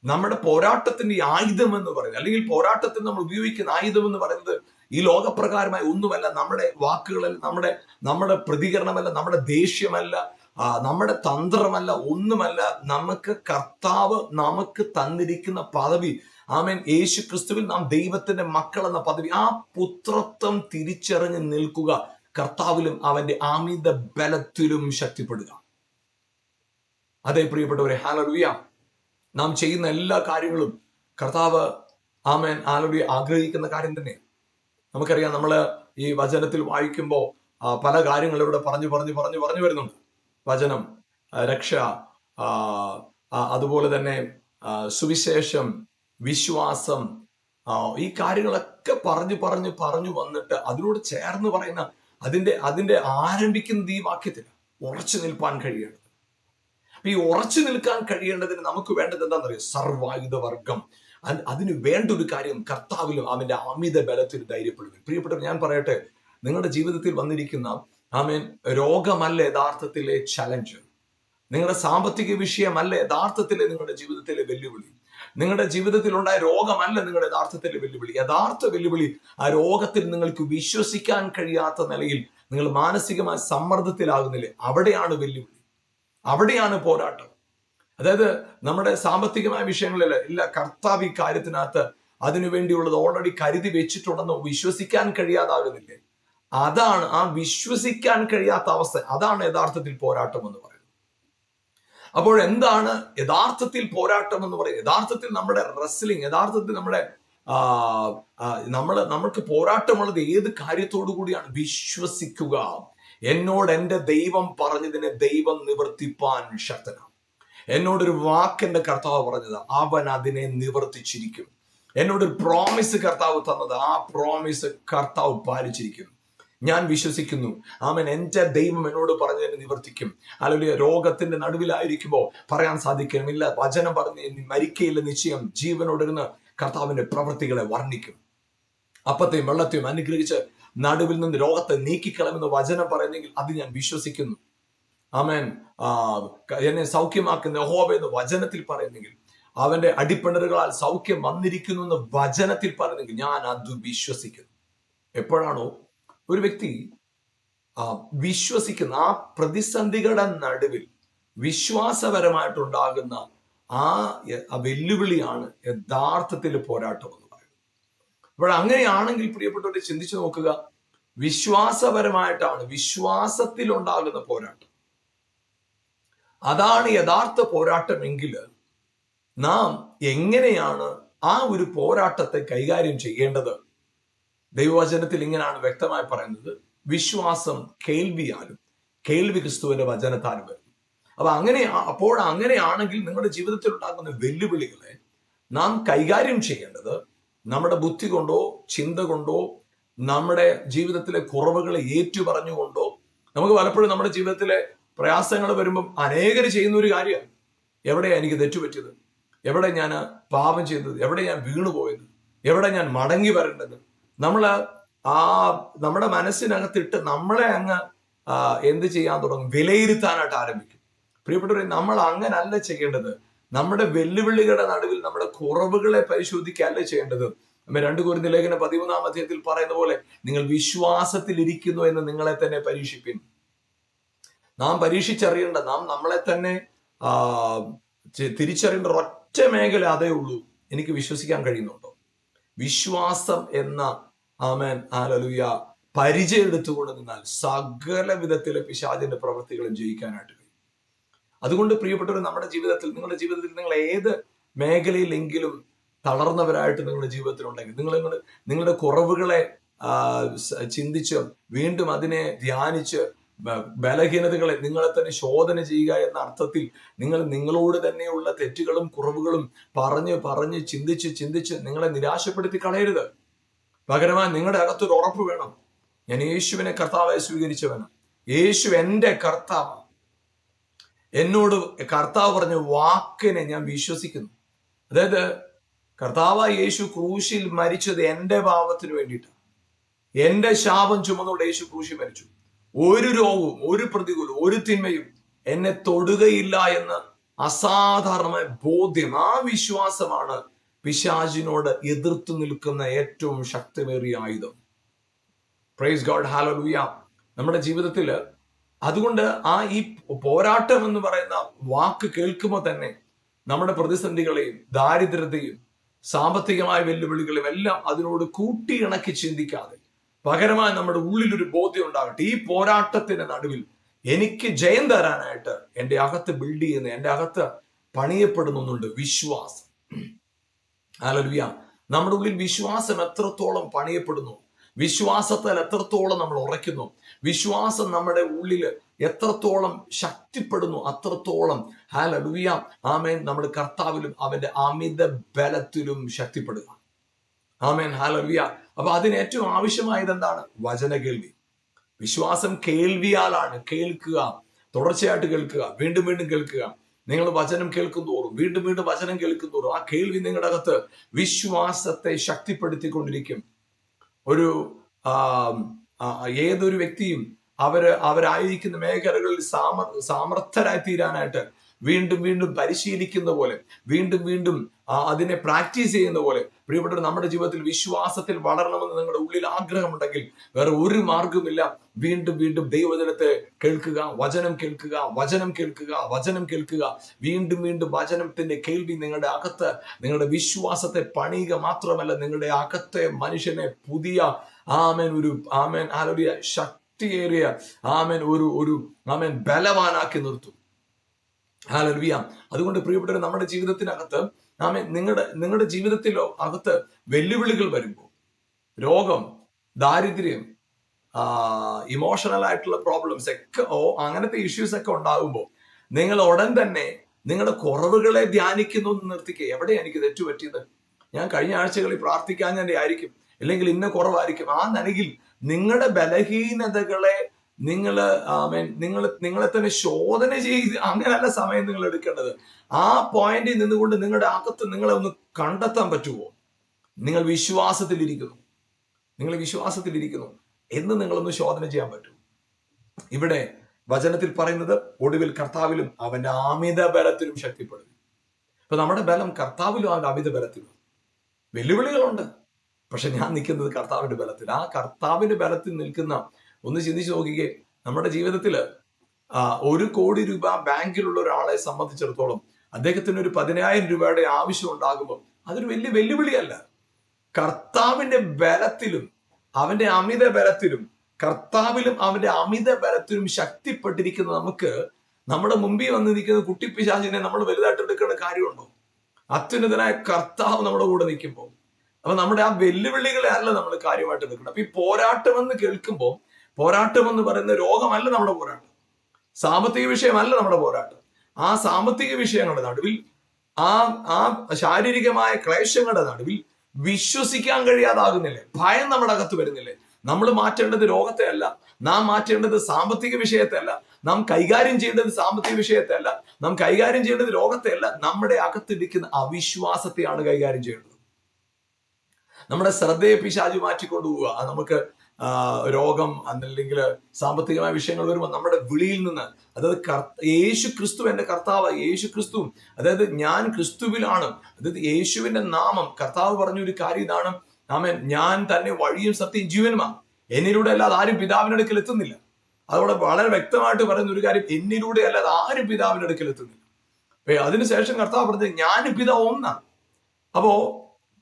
നമ്മുടെ പോരാട്ടത്തിന്റെ ആയുധം എന്ന് പറയുന്നത്, അല്ലെങ്കിൽ പോരാട്ടത്തിൽ നമ്മൾ ഉപയോഗിക്കുന്ന ആയുധം എന്ന് പറയുന്നത് ഈ ലോകപ്രകാരമായ ഒന്നുമല്ല. നമ്മുടെ വാക്കുകളല്ല, നമ്മുടെ പ്രതികരണമല്ല, നമ്മുടെ ദേഷ്യമല്ല, നമ്മുടെ തന്ത്രമല്ല, ഒന്നുമല്ല. നമുക്ക് കർത്താവ് നമുക്ക് തന്നിരിക്കുന്ന പദവി, ആമേൻ, യേശു ക്രിസ്തുവിൽ നാം ദൈവത്തിന്റെ മക്കൾ എന്ന പദവി, ആ പുത്രത്വം തിരിച്ചറിഞ്ഞ് നിൽക്കുക, കർത്താവിലും അവന്റെ അമിത ബലത്തിലും ശക്തിപ്പെടുക. അതേ പ്രിയപ്പെട്ടവരെ, ഹല്ലേലൂയ. നാം ചെയ്യുന്ന എല്ലാ കാര്യങ്ങളും കർത്താവ്, ആമേൻ, ഹല്ലേലൂയ, ആഗ്രഹിക്കുന്ന കാര്യം തന്നെ. നമുക്കറിയാം, നമ്മള് ഈ വചനത്തിൽ വായിക്കുമ്പോൾ പല കാര്യങ്ങളും ഇവിടെ പറഞ്ഞു വരുന്നുണ്ട്. വചനം, രക്ഷ, അതുപോലെ തന്നെ സുവിശേഷം, വിശ്വാസം, ഈ കാര്യങ്ങളൊക്കെ പറഞ്ഞു വന്നിട്ട് അതിനോട് ചേർന്ന് പറയുന്ന അതിന്റെ ആരംഭിക്കുന്നത് ഈ വാക്യത്തിൽ ഉറച്ചു നിൽപ്പാൻ കഴിയേണ്ടത്. അപ്പൊ ഈ ഉറച്ചു നിൽക്കാൻ കഴിയേണ്ടതിന് നമുക്ക് വേണ്ടത് എന്താണെന്നറിയോ? സർവായുധ വർഗം. അതിന് വേണ്ട ഒരു കാര്യം, കർത്താവിലും അവന്റെ അമിത ബലത്തിൽ ധൈര്യപ്പെടുക. പ്രിയപ്പെട്ടവർ, ഞാൻ പറയട്ടെ, നിങ്ങളുടെ ജീവിതത്തിൽ വന്നിരിക്കുന്ന ആമേൻ രോഗമല്ല യഥാർത്ഥത്തിലെ ചലഞ്ച്, നിങ്ങളുടെ സാമ്പത്തിക വിഷയമല്ല യഥാർത്ഥത്തിലെ നിങ്ങളുടെ ജീവിതത്തിലെ വെല്ലുവിളി, നിങ്ങളുടെ ജീവിതത്തിൽ ഉണ്ടായ രോഗമല്ല നിങ്ങളുടെ യഥാർത്ഥത്തിലെ വെല്ലുവിളി. യഥാർത്ഥ വെല്ലുവിളി ആ രോഗത്തിൽ നിങ്ങൾക്ക് വിശ്വസിക്കാൻ കഴിയാത്ത നിലയിൽ നിങ്ങൾ മാനസികമായ സമ്മർദ്ദത്തിലാകുന്നില്ലേ, അവിടെയാണ് വെല്ലുവിളി, അവിടെയാണ് പോരാട്ടം. അതായത് നമ്മുടെ സാമ്പത്തികമായ വിഷയങ്ങളിലല്ല, ഇല്ല, കർത്താവ് ഈ കാര്യത്തിനകത്ത് അതിനുവേണ്ടിയുള്ളത് ഓൾറെഡി കരുതി വെച്ചിട്ടുണ്ടെന്ന് വിശ്വസിക്കാൻ കഴിയാതാകുന്നില്ലേ, അതാണ് ആ വിശ്വസിക്കാൻ കഴിയാത്ത അവസ്ഥ, അതാണ് യഥാർത്ഥത്തിൽ പോരാട്ടം എന്ന് പറയുന്നത്. അപ്പോൾ എന്താണ് യഥാർത്ഥത്തിൽ പോരാട്ടം എന്ന് പറയുന്നത്? യഥാർത്ഥത്തിൽ നമ്മുടെ റെസ്ലിംഗ്, യഥാർത്ഥത്തിൽ നമ്മൾക്ക് പോരാട്ടമുള്ളത് ഏത് കാര്യത്തോടു കൂടിയാണ്? വിശ്വസിക്കുക. എന്നോട് എന്റെ ദൈവം പറഞ്ഞതിനെ ദൈവം നിവർത്തിപ്പാൻ ശക്തനാണ്. എന്നോടൊരു വാക്കെന്റെ കർത്താവ് പറഞ്ഞത് അവൻ അതിനെ നിവർത്തിച്ചിരിക്കും. എന്നോടൊരു പ്രോമിസ് കർത്താവ് തന്നത് ആ പ്രോമിസ് കർത്താവ് പാലിച്ചിരിക്കും. ഞാൻ വിശ്വസിക്കുന്നു. ആമേൻ. എന്റെ ദൈവം എന്നോട് പറഞ്ഞതിനെ നിവർത്തിക്കും. അല്ലെങ്കിൽ രോഗത്തിന്റെ നടുവിലായിരിക്കുമ്പോൾ പറയാൻ സാധിക്കുന്നില്ല, വചനം പറഞ്ഞ് മരിക്കയില്ല നിശ്ചയം, ജീവനോടിരുന്ന് കർത്താവിന്റെ പ്രവൃത്തികളെ വർണ്ണിക്കും. അപ്പത്തെയും വെള്ളത്തെയും അനുഗ്രഹിച്ച് നടുവിൽ നിന്ന് രോഗത്തെ നീക്കിക്കളമെന്ന് വചനം പറയുന്നെങ്കിൽ അത് ഞാൻ വിശ്വസിക്കുന്നു. ആമേൻ. എന്നെ സൗഖ്യമാക്കുന്ന യഹോവ എന്ന് വചനത്തിൽ പറയുന്നെങ്കിൽ, അവന്റെ അടിപ്പിണറുകളാൽ സൗഖ്യം വന്നിരിക്കുന്നു എന്ന് വചനത്തിൽ പറയുന്നെങ്കിൽ ഞാൻ അത് വിശ്വസിക്കുന്നു. എപ്പോഴാണോ ഒരു വ്യക്തി വിശ്വസിക്കുന്ന, ആ പ്രതിസന്ധികളുടെ നടുവിൽ വിശ്വാസപരമായിട്ടുണ്ടാകുന്ന ആ വെല്ലുവിളിയാണ് യഥാർത്ഥത്തിൽ പോരാട്ടം എന്ന് പറയുന്നത്. അപ്പോൾ അങ്ങനെയാണെങ്കിൽ പ്രിയപ്പെട്ടവരെ ചിന്തിച്ചു നോക്കുക, വിശ്വാസപരമായിട്ടാണ്, വിശ്വാസത്തിൽ ഉണ്ടാകുന്ന പോരാട്ടം, അതാണ് യഥാർത്ഥ പോരാട്ടമെങ്കിൽ നാം എങ്ങനെയാണ് ആ ഒരു പോരാട്ടത്തെ കൈകാര്യം ചെയ്യേണ്ടത്? ദൈവവചനത്തിൽ ഇങ്ങനെയാണ് വ്യക്തമായി പറയുന്നത്, വിശ്വാസം കേൾവിയാലും കേൾവി ക്രിസ്തുവിന്റെ വചനത്താലും വരും. അപ്പോൾ അങ്ങനെയാണെങ്കിൽ നിങ്ങളുടെ ജീവിതത്തിൽ ഉണ്ടാകുന്ന വെല്ലുവിളികളെ നാം കൈകാര്യം ചെയ്യേണ്ടത് നമ്മുടെ ബുദ്ധി കൊണ്ടോ ചിന്ത കൊണ്ടോ നമ്മുടെ ജീവിതത്തിലെ കുറവുകളെ ഏറ്റുപറഞ്ഞുകൊണ്ടോ. നമുക്ക് പലപ്പോഴും നമ്മുടെ ജീവിതത്തിലെ പ്രയാസങ്ങൾ വരുമ്പം അനേകര് ചെയ്യുന്ന ഒരു കാര്യമാണ്, എവിടെയാ എനിക്ക് തെറ്റുപറ്റിയത്, എവിടെ ഞാൻ പാപം ചെയ്തത്, എവിടെ ഞാൻ വീണുപോയത്, എവിടെ ഞാൻ മടങ്ങി വരേണ്ടത്. നമ്മുടെ മനസ്സിനകത്തിട്ട് നമ്മളെ അങ്ങ് എന്ത് ചെയ്യാൻ തുടങ്ങും? വിലയിരുത്താനായിട്ട് ആരംഭിക്കും. പ്രിയപ്പെട്ടവരെ, നമ്മൾ അങ്ങനല്ല ചെയ്യേണ്ടത്. നമ്മുടെ വെല്ലുവിളികളുടെ നടുവിൽ നമ്മുടെ കുറവുകളെ പരിശോധിക്കുകയല്ല ചെയ്യേണ്ടത്. 2 കൊരിന്ത്യർ ലേഖനം 13-ാം അധ്യായത്തിൽ പറയുന്ന പോലെ, നിങ്ങൾ വിശ്വാസത്തിൽ ഇരിക്കുന്നു എന്ന് നിങ്ങളെ തന്നെ പരീക്ഷിപ്പിൻ. നാം പരീക്ഷിച്ചറിയേണ്ട, നാം നമ്മളെ തന്നെ തിരിച്ചറിയേണ്ട ഒറ്റ മേഖല അതേ ഉള്ളൂ. എനിക്ക് വിശ്വസിക്കാൻ കഴിയുന്നുണ്ടോ? വിശ്വാസം എന്ന ആമേൻ ഹല്ലേലൂയ പരിചയം എടുത്തുകൊണ്ട് നിന്നാൽ സകല വിധത്തിലെ പിശാചിന്റെ പ്രവൃത്തികളും ജയിക്കാനായിട്ട് കഴിയും. അതുകൊണ്ട് പ്രിയപ്പെട്ടവർ, നമ്മുടെ ജീവിതത്തിൽ, നിങ്ങളുടെ ജീവിതത്തിൽ നിങ്ങൾ ഏത് മേഖലയിലെങ്കിലും തളർന്നവരായിട്ട് നിങ്ങളുടെ ജീവിതത്തിൽ ഉണ്ടെങ്കിൽ, നിങ്ങളുടെ കുറവുകളെ ചിന്തിച്ച് വീണ്ടും അതിനെ ധ്യാനിച്ച് ബലഹീനതകളെ നിങ്ങളെ തന്നെ ശോധന ചെയ്യുക എന്ന അർത്ഥത്തിൽ നിങ്ങളോട് തന്നെയുള്ള തെറ്റുകളും കുറവുകളും പറഞ്ഞ് ചിന്തിച്ച് നിങ്ങളെ നിരാശപ്പെടുത്തി കളയരുത്. പകരമായി നിങ്ങളുടെ അകത്തൊരു ഉറപ്പ് വേണം. ഞാൻ യേശുവിനെ കർത്താവായി സ്വീകരിച്ചവനാണ്. യേശു എൻ്റെ കർത്താവ്. എന്നോട് കർത്താവ് പറഞ്ഞ വാക്കിനെ ഞാൻ വിശ്വസിക്കുന്നു. അതായത് കർത്താവായ യേശു ക്രൂശിൽ മരിച്ചത് എൻ്റെ പാപത്തിന് വേണ്ടിയിട്ട്. എൻ്റെ ശാപം ചുമന്നുകൊണ്ട് യേശു ക്രൂശിൽ മരിച്ചു. ഒരു രോഗവും ഒരു പ്രതികൂലവും ഒരു തിന്മയും എന്നെ തൊടുകയില്ല എന്ന് അസാധാരണമായ ബോധ്യം, ആ വിശ്വാസമാണ് പിശാചിനോട് എതിർത്തു നിൽക്കുന്ന ഏറ്റവും ശക്തമേറിയ ആയുധം. Praise God, hallelujah. നമ്മുടെ ജീവിതത്തിൽ അതുകൊണ്ട് ഈ പോരാട്ടം എന്ന് പറയുന്ന വാക്ക് കേൾക്കുമ്പോൾ തന്നെ നമ്മുടെ പ്രതിസന്ധികളെയും ദാരിദ്ര്യത്തെയും സാമ്പത്തികമായ വെല്ലുവിളികളെയും എല്ലാം അതിനോട് കൂട്ടിയിണക്കി ചിന്തിക്കാതെ പകരമായി നമ്മുടെ ഉള്ളിലൊരു ബോധ്യം ഉണ്ടാകട്ടെ. ഈ പോരാട്ടത്തിന്റെ നടുവിൽ എനിക്ക് ജയം തരാനായിട്ട് എൻ്റെ അകത്ത് ബിൽഡ് ചെയ്യുന്ന, എൻ്റെ അകത്ത് പണിയപ്പെടുന്നുണ്ട് വിശ്വാസം. ഹല്ലേലൂയ. നമ്മുടെ ഉള്ളിൽ വിശ്വാസം എത്രത്തോളം പണിയപ്പെടുന്നു, വിശ്വാസത്താൽ എത്രത്തോളം നമ്മൾ ഉറയ്ക്കുന്നു, വിശ്വാസം നമ്മുടെ ഉള്ളിൽ എത്രത്തോളം ശക്തിപ്പെടുന്നു, അത്രത്തോളം ഹല്ലേലൂയ ആമേൻ നമ്മുടെ കർത്താവിലും അവന്റെ അമിത ബലത്തിലും ശക്തിപ്പെടുക. ആമേൻ, ഹല്ലേലൂയ. അപ്പൊ അതിന് ഏറ്റവും ആവശ്യമായത് എന്താണ്? വചന കേൾവി. വിശ്വാസം കേൾവിയാലാണ്. കേൾക്കുക, തുടർച്ചയായിട്ട് കേൾക്കുക, വീണ്ടും വീണ്ടും കേൾക്കുക. നിങ്ങൾ വചനം കേൾക്കുന്തോറും വീണ്ടും വീണ്ടും വചനം കേൾക്കുന്തോറും ആ കേൾവി നിങ്ങളുടെ അകത്ത് വിശ്വാസത്തെ ശക്തിപ്പെടുത്തിക്കൊണ്ടിരിക്കും. ഒരു ഏതൊരു വ്യക്തിയും അവരായിരിക്കുന്ന മേഖലകളിൽ സാമർത്ഥ്യരായി തീരാനായിട്ട് വീണ്ടും വീണ്ടും പരിശീലിക്കുന്ന പോലെ, വീണ്ടും വീണ്ടും അതിനെ പ്രാക്ടീസ് ചെയ്യുന്ന പോലെ, പ്രിയപ്പെട്ടവർ, നമ്മുടെ ജീവിതത്തിൽ വിശ്വാസത്തിൽ വളരണമെന്ന് നിങ്ങളുടെ ഉള്ളിൽ ആഗ്രഹമുണ്ടെങ്കിൽ വേറെ ഒരു മാർഗവുമില്ല. വീണ്ടും വീണ്ടും ദൈവവചനത്തെ കേൾക്കുക, വചനം കേൾക്കുക, വചനം കേൾക്കുക, വചനം കേൾക്കുക. വീണ്ടും വീണ്ടും വചനത്തിന്റെ കേൾവി നിങ്ങളുടെ അകത്ത് നിങ്ങളുടെ വിശ്വാസത്തെ പണിയുക മാത്രമല്ല, നിങ്ങളുടെ അകത്തെ മനുഷ്യനെ പുതിയ ഹല്ലേലൂയ ശക്തിയേറിയ ഒരു ബലവാനാക്കി നിർത്തും. ഹല്ലേലൂയ. അതുകൊണ്ട് പ്രിയപ്പെട്ടവർ, നമ്മുടെ ജീവിതത്തിനകത്ത് നിങ്ങളുടെ ജീവിതത്തിലോ അകത്ത് വെല്ലുവിളികൾ വരുമ്പോൾ, രോഗം, ദാരിദ്ര്യം, ഇമോഷണൽ ആയിട്ടുള്ള പ്രോബ്ലംസ് ഒക്കെ അങ്ങനത്തെ ഇഷ്യൂസ് ഒക്കെ ഉണ്ടാകുമ്പോൾ നിങ്ങൾ ഉടൻ തന്നെ നിങ്ങളുടെ കുറവുകളെ ധ്യാനിക്കുന്നു എന്ന് നിർത്തിക്കുക. എവിടെയാണ് എനിക്ക് തെറ്റു പറ്റിയത്? ഞാൻ കഴിഞ്ഞ ആഴ്ചകളിൽ പ്രാർത്ഥിക്കാൻ തന്നെ ആയിരിക്കും, അല്ലെങ്കിൽ ഇന്ന കുറവായിരിക്കും. ആ നിലയിൽ നിങ്ങളുടെ ബലഹീനതകളെ നിങ്ങളെ തന്നെ ശോധന ചെയ്ത് അങ്ങനെയല്ല സമയം നിങ്ങൾ എടുക്കേണ്ടത്. ആ പോയിന്റിൽ നിന്നുകൊണ്ട് നിങ്ങളുടെ അകത്ത് നിങ്ങളെ ഒന്ന് കണ്ടെത്താൻ പറ്റുമോ? നിങ്ങൾ വിശ്വാസത്തിലിരിക്കുന്നു എന്ന് നിങ്ങളൊന്ന് ശോധന ചെയ്യാൻ പറ്റും. ഇവിടെ വചനത്തിൽ പറയുന്നത് ഒടുവിൽ കർത്താവിലും അവന്റെ അമിത ബലത്തിലും ശക്തിപ്പെടും. ഇപ്പൊ നമ്മുടെ ബലം കർത്താവിലും അവന്റെ അമിത ബലത്തിലും. വെല്ലുവിളികളുണ്ട്, പക്ഷെ ഞാൻ നിൽക്കുന്നത് കർത്താവിന്റെ ബലത്തിൽ. ആ കർത്താവിന്റെ ബലത്തിൽ നിൽക്കുന്ന, ഒന്ന് ചിന്തിച്ചു നോക്കിക്കേ, നമ്മുടെ ജീവിതത്തില് 1 കോടി രൂപ ബാങ്കിലുള്ള ഒരാളെ സംബന്ധിച്ചിടത്തോളം അദ്ദേഹത്തിന് ഒരു 10,000 രൂപയുടെ ആവശ്യം ഉണ്ടാകുമ്പോൾ അതൊരു വലിയ വെല്ലുവിളിയല്ല. കർത്താവിന്റെ ബലത്തിലും അവന്റെ അമിത ബലത്തിലും, കർത്താവിലും അവന്റെ അമിത ബലത്തിലും ശക്തിപ്പെട്ടിരിക്കുന്ന നമുക്ക് നമ്മുടെ മുമ്പിൽ വന്ന് നിൽക്കുന്ന കുട്ടിപ്പിശാചിനെ നമ്മൾ വലുതായിട്ട് എടുക്കേണ്ട കാര്യമുണ്ടോ? അത്യുന്നതനായ കർത്താവ് നമ്മുടെ കൂടെ നിൽക്കുമ്പോൾ അപ്പൊ നമ്മുടെ ആ വെല്ലുവിളികളെ അല്ല നമ്മൾ കാര്യമായിട്ട് നിൽക്കണം. അപ്പൊ ഈ പോരാട്ടം എന്ന് കേൾക്കുമ്പോൾ, പോരാട്ടം എന്ന് പറയുന്ന രോഗമല്ല നമ്മുടെ പോരാട്ടം, സാമ്പത്തിക വിഷയമല്ല നമ്മുടെ പോരാട്ടം. ആ സാമ്പത്തിക വിഷയങ്ങളുടെ നടുവിൽ, ആ ശാരീരികമായ ക്ലേശങ്ങളുടെ നടുവിൽ വിശ്വസിക്കാൻ കഴിയാതാകുന്നില്ലേ? ഭയം നമ്മുടെ അകത്ത് വരുന്നില്ലേ? നമ്മൾ മാറ്റേണ്ടത് രോഗത്തെ അല്ല, നാം മാറ്റേണ്ടത് സാമ്പത്തിക വിഷയത്തെ അല്ല, നാം കൈകാര്യം ചെയ്യേണ്ടത് സാമ്പത്തിക വിഷയത്തെ അല്ല, നാം കൈകാര്യം ചെയ്യേണ്ടത് രോഗത്തെ അല്ല, നമ്മുടെ അകത്തിരിക്കുന്ന അവിശ്വാസത്തെയാണ് കൈകാര്യം ചെയ്യേണ്ടത്. നമ്മുടെ ശ്രദ്ധയെ പിശാച് മാറ്റിക്കൊണ്ടുപോവുക. നമുക്ക് രോഗം അല്ലെങ്കിൽ സാമ്പത്തികമായ വിഷയങ്ങൾ വരുമ്പോൾ നമ്മുടെ വിളിയിൽ നിന്ന്, അതായത് യേശു ക്രിസ്തു എന്റെ കർത്താവ്, യേശു ക്രിസ്തു, അതായത് ഞാൻ ക്രിസ്തുവിലാണ്, അതായത് യേശുവിന്റെ നാമം. കർത്താവ് പറഞ്ഞൊരു കാര്യം ഇതാണ്, ആമേൻ, ഞാൻ തന്നെ വഴിയും സത്യവും ജീവനുമാണ്, എന്നിലൂടെ അല്ലാതെ ആരും പിതാവിന്റെ അടുക്കൽ എത്തുന്നില്ല. അതോടെ വളരെ വ്യക്തമായിട്ട് പറയുന്ന ഒരു കാര്യം, എന്നിലൂടെ അല്ലാതെ ആരും പിതാവിന്റെ അടുക്കൽ എത്തുന്നില്ല. അതിനുശേഷം കർത്താവ് പറഞ്ഞത് ഞാനും പിതാവ് ഒന്നാണ്. അപ്പോ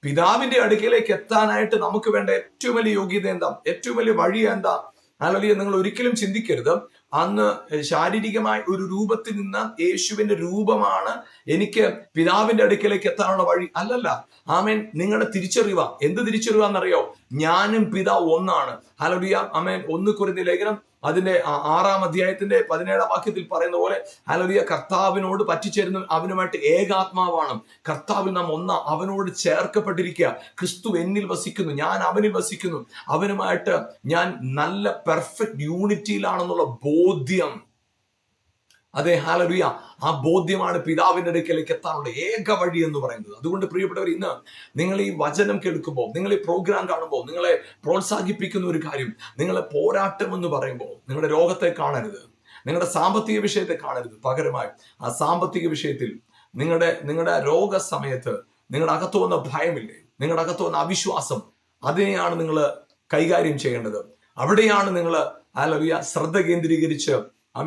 പിതാവിന്റെ അടുക്കലേക്ക് എത്താനായിട്ട് നമുക്ക് വേണ്ട ഏറ്റവും വലിയ യോഗ്യത എന്താ? ഏറ്റവും വലിയ വഴി എന്താ? അല്ലെങ്കിൽ നിങ്ങൾ ഒരിക്കലും ചിന്തിക്കരുത് അന്ന് ശാരീരികമായ ഒരു രൂപത്തിൽ നിന്ന് യേശുവിന്റെ രൂപമാണ് എനിക്ക് പിതാവിന്റെ അടുക്കലേക്ക് എത്താനുള്ള വഴി അല്ലല്ല. ആമേൻ. നിങ്ങളുടെ തിരിച്ചറിവ എന്ത് തിരിച്ചറിവാന്നറിയോ? ഞാനും പിതാവ് ഒന്നാണ്. ഹല്ലേലൂയ. ആമേൻ. 1 കൊരിന്ത്യർ ലേഖനം അതിന്റെ 6-ാം അധ്യായത്തിന്റെ 17-ാം വാക്യത്തിൽ പറയുന്ന പോലെ ഹല്ലേലൂയ, കർത്താവിനോട് പറ്റിച്ചേരുന്ന അവനുമായിട്ട് ഏകാത്മാവാണ്. കർത്താവിൽ നാം ഒന്നാ, അവനോട് ചേർക്കപ്പെട്ടിരിക്കുക. ക്രിസ്തു എന്നിൽ വസിക്കുന്നു, ഞാൻ അവനിൽ വസിക്കുന്നു, അവനുമായിട്ട് ഞാൻ നല്ല പെർഫെക്റ്റ് യൂണിറ്റിയിലാണെന്നുള്ള ബോധ്യം. അതെ, ഹല്ലേലൂയ. ആ ബോധ്യമാണ് പിതാവിന്റെ അടുക്കലേക്ക് എത്താനുള്ള ഏക വഴി എന്ന് പറയുന്നത്. അതുകൊണ്ട് പ്രിയപ്പെട്ടവർ, ഇന്ന് നിങ്ങൾ ഈ വചനം കേൾക്കുമ്പോൾ, നിങ്ങൾ ഈ പ്രോഗ്രാം കാണുമ്പോൾ നിങ്ങളെ പ്രോത്സാഹിപ്പിക്കുന്ന ഒരു കാര്യം, നിങ്ങളെ പോരാട്ടം എന്ന് പറയുമ്പോൾ നിങ്ങളുടെ രോഗത്തെ കാണരുത്, നിങ്ങളുടെ സാമ്പത്തിക വിഷയത്തെ കാണരുത്. പകരമായി ആ സാമ്പത്തിക വിഷയത്തിൽ നിങ്ങളുടെ രോഗ സമയത്ത് നിങ്ങളുടെ അകത്തു വന്ന ഭയമില്ലേ, നിങ്ങളുടെ അകത്തു വന്ന അവിശ്വാസം, അതിനെയാണ് നിങ്ങൾ കൈകാര്യം ചെയ്യേണ്ടത്. അവിടെയാണ് നിങ്ങൾ ഹല്ലേലൂയ ശ്രദ്ധ കേന്ദ്രീകരിച്ച്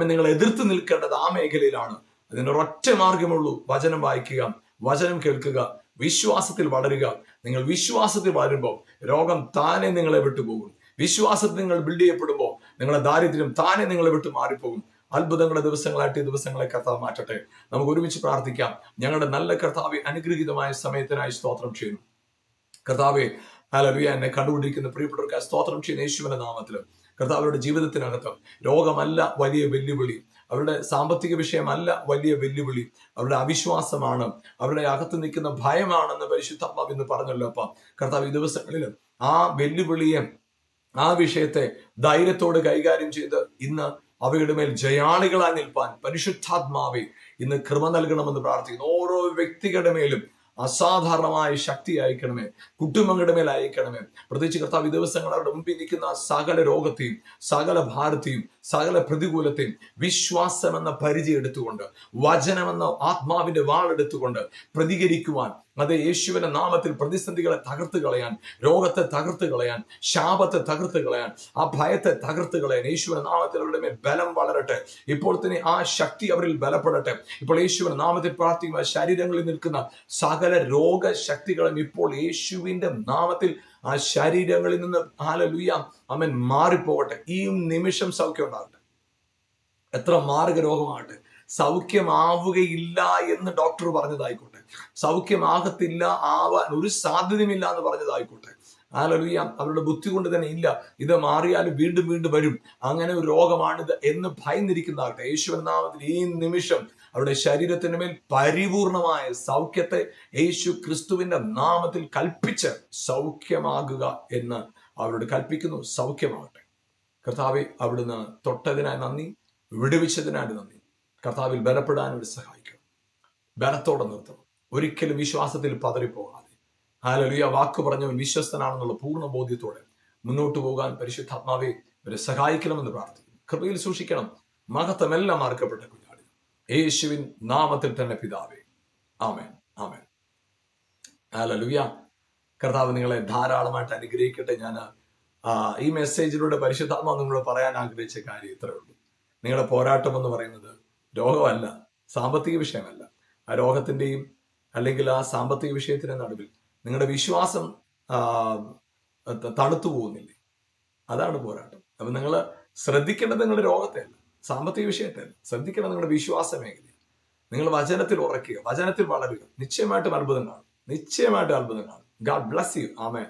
നിങ്ങൾ എതിർത്ത് നിൽക്കേണ്ടത് ആ മേഖലയിലാണ്. അതിന് ഒരൊറ്റ മാർഗമുള്ളൂ: വചനം വായിക്കുക, വചനം കേൾക്കുക, വിശ്വാസത്തിൽ വളരുക. നിങ്ങൾ വിശ്വാസത്തിൽ വളരുമ്പോൾ രോഗം താനെ നിങ്ങളെ വിട്ടുപോകും. വിശ്വാസത്തിൽ നിങ്ങൾ ബിൽഡ് ചെയ്യപ്പെടുമ്പോൾ നിങ്ങളുടെ ദാരിദ്ര്യം താനെ നിങ്ങളെ വിട്ടു മാറിപ്പോകും. അത്ഭുതങ്ങളുടെ ദിവസങ്ങളായിട്ട് ഈ ദിവസങ്ങളെ കർത്താവ് മാറ്റട്ടെ. നമുക്ക് ഒരുമിച്ച് പ്രാർത്ഥിക്കാം. ഞങ്ങളുടെ നല്ല കർത്താവെ, അനുഗ്രഹീതമായ സമയത്തിനായി സ്തോത്രം ചെയ്യുന്നു. കർത്താവെ, ഹല്ലേലൂയ, എന്നെ കണ്ടുകൊണ്ടിരിക്കുന്ന പ്രിയപ്പെട്ടവർക്ക് സ്തോത്രം ചെയ്യുന്ന യേശുവിന്റെ നാമത്തിൽ കർത്താവരുടെ ജീവിതത്തിനകത്ത് രോഗമല്ല വലിയ വെല്ലുവിളി, അവരുടെ സാമ്പത്തിക വിഷയമല്ല വലിയ വെല്ലുവിളി, അവരുടെ അവിശ്വാസമാണ്, അവരുടെ അകത്ത് നിൽക്കുന്ന ഭയമാണെന്ന് പരിശുദ്ധാത്മാവ് ഇന്ന് പറഞ്ഞല്ലോ. അപ്പം കർത്താവ് ഈ ദിവസങ്ങളിൽ ആ വെല്ലുവിളിയെ, ആ വിഷയത്തെ ധൈര്യത്തോട് കൈകാര്യം ചെയ്ത് ഇന്ന് അവയുടെ മേൽ ജയാളികളായി നിൽപ്പാൻ പരിശുദ്ധാത്മാവെ ഇന്ന് കൃപ നൽകണമെന്ന് പ്രാർത്ഥിക്കുന്നു. ഓരോ വ്യക്തികളുടെ മേലും അസാധാരണമായ ശക്തി അയക്കണമേ, കുടുംബങ്ങളുടെ മേൽ അയക്കണമേ. പ്രത്യേകിച്ച് കർത്താവ് ഈ ദിവസങ്ങൾ അവരുടെ മുമ്പിൽ നിൽക്കുന്ന സകല രോഗത്തെയും, സകല ഭാരത്തെയും, സകല പ്രതികൂലത്തെയും വിശ്വാസം എന്ന പരിചയം എടുത്തുകൊണ്ട്, വചനമെന്ന ആത്മാവിന്റെ വാളെടുത്തുകൊണ്ട് പ്രതികരിക്കുവാൻ, അത് യേശുവിന്റെ നാമത്തിൽ പ്രതിസന്ധികളെ തകർത്ത് കളയാൻ, രോഗത്തെ തകർത്ത് കളയാൻ, ശാപത്തെ തകർത്ത് കളയാൻ, ആ ഭയത്തെ തകർത്ത് കളയാൻ യേശുവിന്റെ നാമത്തിൽ അവരുടെ മേൽ ബലം വളരട്ടെ. ഇപ്പോൾ തന്നെ ആ ശക്തി അവരിൽ ബലപ്പെടട്ടെ. ഇപ്പോൾ യേശുവിന്റെ നാമത്തിൽ പ്രാർത്ഥിക്കുന്ന ശരീരങ്ങളിൽ നിൽക്കുന്ന സകല രോഗശക്തികളും ഇപ്പോൾ യേശുവിന്റെ നാമത്തിൽ ആ ശരീരങ്ങളിൽ നിന്ന് ഹല്ലേലൂയ ആമേൻ മാറിപ്പോകട്ടെ. ഈ നിമിഷം സൗഖ്യം ഉണ്ടാകട്ടെ. എത്ര മാർഗ രോഗമാകട്ടെ, സൗഖ്യമാവുകയില്ല എന്ന് ഡോക്ടർ പറഞ്ഞതായിക്കോട്ടെ, സൗഖ്യമാകത്തില്ല, ആവാൻ ഒരു സാധ്യതയുമില്ല എന്ന് പറഞ്ഞതായിക്കോട്ടെ, ഹല്ലേലൂയ, അവരുടെ ബുദ്ധി കൊണ്ട് തന്നെ ഇല്ല, ഇത് മാറിയാലും വീണ്ടും വീണ്ടും വരും, അങ്ങനെ ഒരു രോഗമാണിത് എന്ന് ഭയന്നിരിക്കുന്നതാകട്ടെ. യേശുവിന്റെ നാമത്തിൽ ഈ നിമിഷം അവരുടെ ശരീരത്തിന് മേൽ പരിപൂർണമായ സൗഖ്യത്തെ യേശു ക്രിസ്തുവിന്റെ നാമത്തിൽ കൽപ്പിച്ച് സൗഖ്യമാകുക എന്ന് അവരോട് കൽപ്പിക്കുന്നു. സൗഖ്യമാകട്ടെ. കർത്താവെ, അവിടുന്ന് തൊട്ടതിനായി നന്ദി, വിടുവിച്ചതിനായി നന്ദി. കർത്താവിൽ ബലപ്പെടാനോട് സഹായിക്കും, ബലത്തോടെ നിർത്തണം, ഒരിക്കലും വിശ്വാസത്തിൽ പതറിപ്പോകാതെ. ഹല്ലേലൂയ, വാക്ക് പറഞ്ഞവൻ വിശ്വസ്തനാണെന്നുള്ള പൂർണ്ണ ബോധ്യത്തോടെ മുന്നോട്ട് പോകാൻ പരിശുദ്ധാത്മാവെ ഇവരെ സഹായിക്കണമെന്ന് പ്രാർത്ഥിക്കുന്നു. കൃപയിൽ സൂക്ഷിക്കണം. മഹത്വമെല്ലാം മാർക്കപ്പെട്ട കുഞ്ഞാടി യേശുവിൻ നാമത്തിൽ തന്നെ പിതാവേ, ആമേൻ, ആമേൻ. ഹല്ലേലൂയ. കർത്താവ് നിങ്ങളെ ധാരാളമായിട്ട് അനുഗ്രഹിക്കട്ടെ. ഞാൻ ഈ മെസ്സേജിലൂടെ പരിശുദ്ധാത്മാവ് നിങ്ങളോട് പറയാൻ ആഗ്രഹിച്ച കാര്യം ഇത്രേ ഉള്ളൂ. നിങ്ങളുടെ പോരാട്ടം എന്ന് പറയുന്നത് രോഗമല്ല, സാമ്പത്തിക വിഷയമല്ല. ആ രോഗത്തിന്റെയും അല്ലെങ്കിൽ ആ സാമ്പത്തിക വിഷയത്തിന്റെ നടുവിൽ നിങ്ങളുടെ വിശ്വാസം തണുത്തു പോകുന്നില്ലേ, അതാണ് പോരാട്ടം. അപ്പൊ നിങ്ങൾ ശ്രദ്ധിക്കേണ്ടത് നിങ്ങളുടെ രോഗത്തെ അല്ല, സാമ്പത്തിക വിഷയത്തെ അല്ല, ശ്രദ്ധിക്കേണ്ടത് നിങ്ങളുടെ വിശ്വാസ മേഖലയാണ്. നിങ്ങൾ വചനത്തിൽ ഉറക്കുക, വചനത്തിൽ വളരുക. നിശ്ചയമായിട്ടും അത്ഭുതം കാണും, നിശ്ചയമായിട്ടും അത്ഭുതം കാണും. God bless you. ആമേൻ.